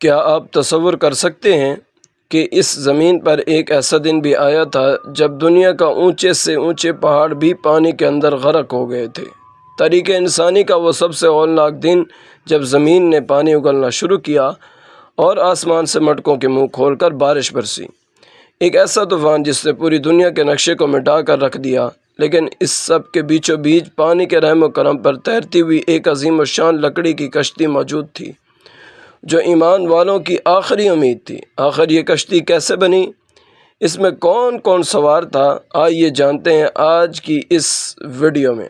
کیا آپ تصور کر سکتے ہیں کہ اس زمین پر ایک ایسا دن بھی آیا تھا جب دنیا کا اونچے سے اونچے پہاڑ بھی پانی کے اندر غرق ہو گئے تھے۔ تاریخ انسانی کا وہ سب سے ہولناک دن جب زمین نے پانی اگلنا شروع کیا اور آسمان سے مٹکوں کے منہ کھول کر بارش برسی۔ ایک ایسا طوفان جس نے پوری دنیا کے نقشے کو مٹا کر رکھ دیا، لیکن اس سب کے بیچوں بیچ پانی کے رحم و کرم پر تیرتی ہوئی ایک عظیم الشان لکڑی کی کشتی موجود تھی جو ایمان والوں کی آخری امید تھی۔ آخر یہ کشتی کیسے بنی؟ اس میں کون کون سوار تھا؟ آئیے جانتے ہیں آج کی اس ویڈیو میں۔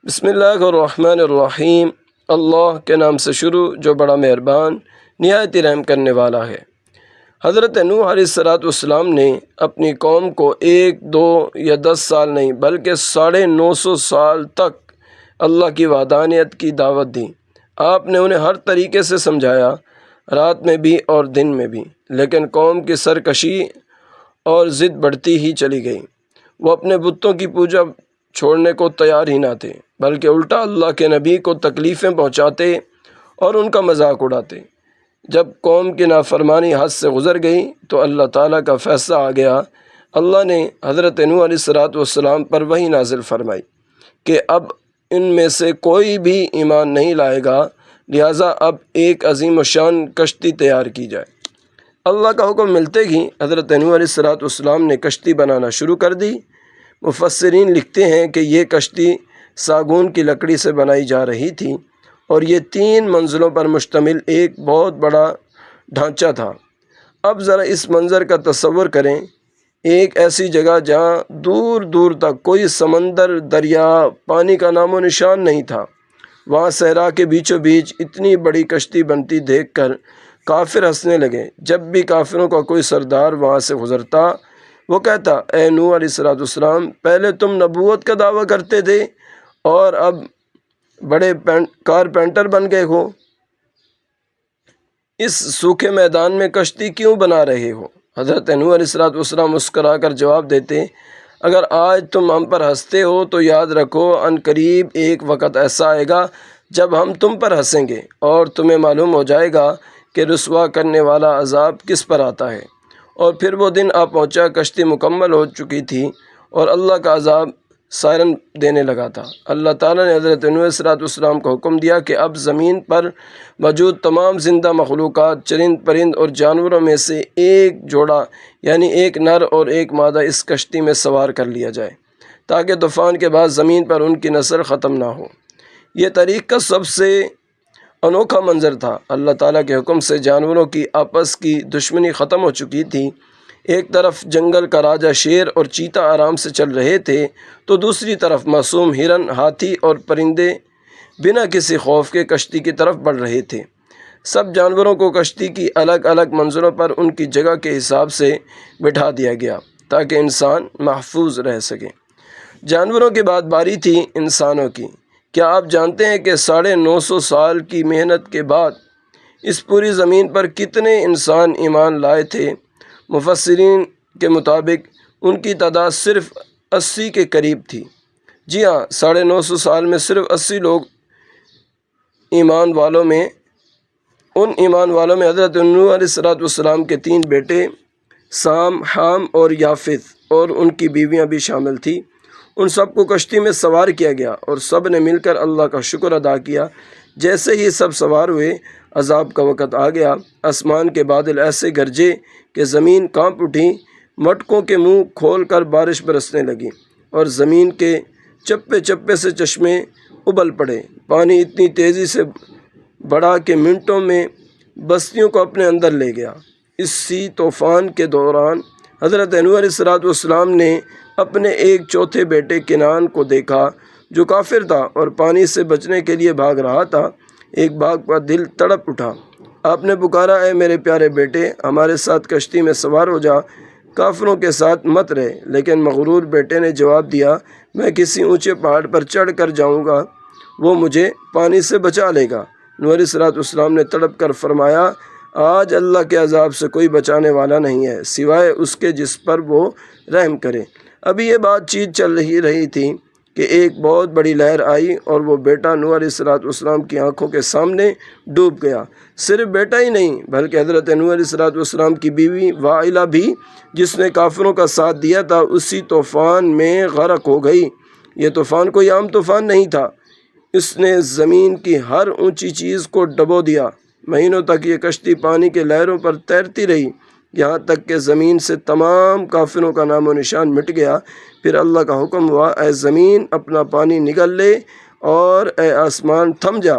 بسم اللہ الرحمن الرحیم۔ اللہ کے نام سے شروع جو بڑا مہربان نہایت رحم کرنے والا ہے۔ حضرت نوح علیہ السلام نے اپنی قوم کو 1، 2 یا 10 سال نہیں بلکہ 950 سال تک اللہ کی وحدانیت کی دعوت دی۔ آپ نے انہیں ہر طریقے سے سمجھایا، رات میں بھی اور دن میں بھی، لیکن قوم کی سرکشی اور ضد بڑھتی ہی چلی گئی۔ وہ اپنے بتوں کی پوجا چھوڑنے کو تیار ہی نہ تھے، بلکہ الٹا اللہ کے نبی کو تکلیفیں پہنچاتے اور ان کا مذاق اڑاتے۔ جب قوم کی نافرمانی حد سے گزر گئی تو اللہ تعالیٰ کا فیصلہ آ گیا۔ اللہ نے حضرت نوح علیہ السلام پر وحی نازل فرمائی کہ اب ان میں سے کوئی بھی ایمان نہیں لائے گا، لہٰذا اب ایک عظیم الشان کشتی تیار کی جائے۔ اللہ کا حکم ملتے ہی حضرت نوح علیہ السلام نے کشتی بنانا شروع کر دی۔ مفسرین لکھتے ہیں کہ یہ کشتی ساگون کی لکڑی سے بنائی جا رہی تھی اور یہ 3 منزلوں پر مشتمل ایک بہت بڑا ڈھانچہ تھا۔ اب ذرا اس منظر کا تصور کریں، ایک ایسی جگہ جہاں دور دور تک کوئی سمندر، دریا، پانی کا نام و نشان نہیں تھا، وہاں صحرا کے بیچوں بیچ اتنی بڑی کشتی بنتی دیکھ کر کافر ہنسنے لگے۔ جب بھی کافروں کا کوئی سردار وہاں سے گزرتا وہ کہتا، اے نوح علیہ السلام، پہلے تم نبوت کا دعویٰ کرتے تھے اور اب بڑے کارپینٹر بن گئے ہو، اس سوکھے میدان میں کشتی کیوں بنا رہے ہو؟ حضرت نوح علیہ السلام مسکرا کر جواب دیتے، اگر آج تم ہم پر ہنستے ہو تو یاد رکھو ان قریب ایک وقت ایسا آئے گا جب ہم تم پر ہنسیں گے اور تمہیں معلوم ہو جائے گا کہ رسوا کرنے والا عذاب کس پر آتا ہے۔ اور پھر وہ دن آ پہنچا، کشتی مکمل ہو چکی تھی اور اللہ کا عذاب سائرن دینے لگا تھا۔ اللہ تعالیٰ نے حضرت نوح علیہ السلام کو حکم دیا کہ اب زمین پر موجود تمام زندہ مخلوقات، چرند پرند اور جانوروں میں سے ایک جوڑا یعنی ایک نر اور ایک مادہ اس کشتی میں سوار کر لیا جائے تاکہ طوفان کے بعد زمین پر ان کی نسل ختم نہ ہو۔ یہ تاریخ کا سب سے انوکھا منظر تھا۔ اللہ تعالیٰ کے حکم سے جانوروں کی آپس کی دشمنی ختم ہو چکی تھی۔ ایک طرف جنگل کا راجا شیر اور چیتا آرام سے چل رہے تھے تو دوسری طرف معصوم ہرن، ہاتھی اور پرندے بنا کسی خوف کے کشتی کی طرف بڑھ رہے تھے۔ سب جانوروں کو کشتی کی الگ الگ منزلوں پر ان کی جگہ کے حساب سے بٹھا دیا گیا تاکہ انسان محفوظ رہ سکے۔ جانوروں کے بعد باری تھی انسانوں کی۔ کیا آپ جانتے ہیں کہ 950 سال کی محنت کے بعد اس پوری زمین پر کتنے انسان ایمان لائے تھے؟ مفسرین کے مطابق ان کی تعداد صرف 80 کے قریب تھی۔ جی ہاں، 950 سال میں صرف 80 لوگ ان ایمان والوں میں حضرت نوح علیہ السلام کے 3 بیٹے سام، حام اور یافت اور ان کی بیویاں بھی شامل تھیں۔ ان سب کو کشتی میں سوار کیا گیا اور سب نے مل کر اللہ کا شکر ادا کیا۔ جیسے ہی سب سوار ہوئے، عذاب کا وقت آ گیا۔ آسمان کے بادل ایسے گرجے کہ زمین کانپ اٹھی، مٹکوں کے منہ کھول کر بارش برسنے لگی اور زمین کے چپے چپے سے چشمے ابل پڑے۔ پانی اتنی تیزی سے بڑھا کہ منٹوں میں بستیوں کو اپنے اندر لے گیا۔ اسی طوفان کے دوران حضرت نوح علیہ السلام نے اپنے ایک چوتھے بیٹے کنعان کو دیکھا جو کافر تھا اور پانی سے بچنے کے لیے بھاگ رہا تھا۔ ایک باغ کا دل تڑپ اٹھا۔ آپ نے پکارا، اے میرے پیارے بیٹے، ہمارے ساتھ کشتی میں سوار ہو جا، کافروں کے ساتھ مت رہے۔ لیکن مغرور بیٹے نے جواب دیا، میں کسی اونچے پہاڑ پر چڑھ کر جاؤں گا، وہ مجھے پانی سے بچا لے گا۔ نوح علیہ السلام نے تڑپ کر فرمایا، آج اللہ کے عذاب سے کوئی بچانے والا نہیں ہے سوائے اس کے جس پر وہ رحم کرے۔ ابھی یہ بات چیت چل رہی تھی کہ ایک بہت بڑی لہر آئی اور وہ بیٹا نوح علیہ السلام کی آنکھوں کے سامنے ڈوب گیا۔ صرف بیٹا ہی نہیں بلکہ حضرت نوح علیہ السلام کی بیوی وائلہ بھی، جس نے کافروں کا ساتھ دیا تھا، اسی طوفان میں غرق ہو گئی۔ یہ طوفان کوئی عام طوفان نہیں تھا، اس نے زمین کی ہر اونچی چیز کو ڈبو دیا۔ مہینوں تک یہ کشتی پانی کے لہروں پر تیرتی رہی، یہاں تک کہ زمین سے تمام کافروں کا نام و نشان مٹ گیا۔ پھر اللہ کا حکم ہوا، اے زمین اپنا پانی نگل لے اور اے آسمان تھم جا۔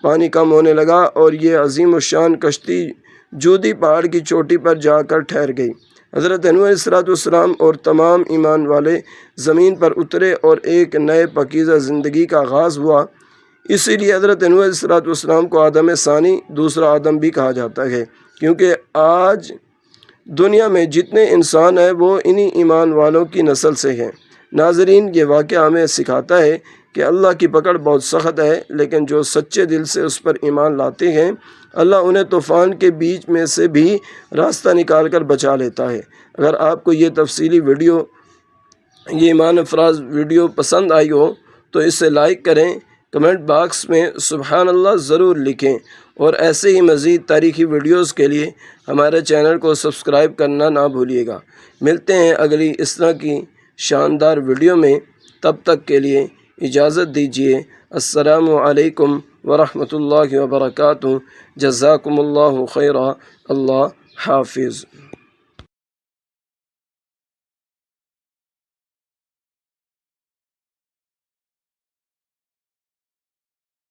پانی کم ہونے لگا اور یہ عظیم الشان کشتی جودی پہاڑ کی چوٹی پر جا کر ٹھہر گئی۔ حضرت نوح علیہ السلام اور تمام ایمان والے زمین پر اترے اور ایک نئے پاکیزہ زندگی کا آغاز ہوا۔ اسی لیے حضرت نوح علیہ السلام کو آدم ثانی، دوسرا آدم بھی کہا جاتا ہے، کیونکہ آج دنیا میں جتنے انسان ہیں وہ انہی ایمان والوں کی نسل سے ہیں۔ ناظرین، یہ واقعہ ہمیں سکھاتا ہے کہ اللہ کی پکڑ بہت سخت ہے، لیکن جو سچے دل سے اس پر ایمان لاتے ہیں اللہ انہیں طوفان کے بیچ میں سے بھی راستہ نکال کر بچا لیتا ہے۔ اگر آپ کو یہ تفصیلی ویڈیو، یہ ایمان افراز ویڈیو پسند آئی ہو تو اسے لائک کریں، کمنٹ باکس میں سبحان اللہ ضرور لکھیں، اور ایسے ہی مزید تاریخی ویڈیوز کے لیے ہمارے چینل کو سبسکرائب کرنا نہ بھولیے گا۔ ملتے ہیں اگلی اس طرح کی شاندار ویڈیو میں، تب تک کے لیے اجازت دیجیے۔ السلام علیکم ورحمۃ اللہ وبرکاتہ۔ جزاکم اللہ خیرا۔ اللہ حافظ۔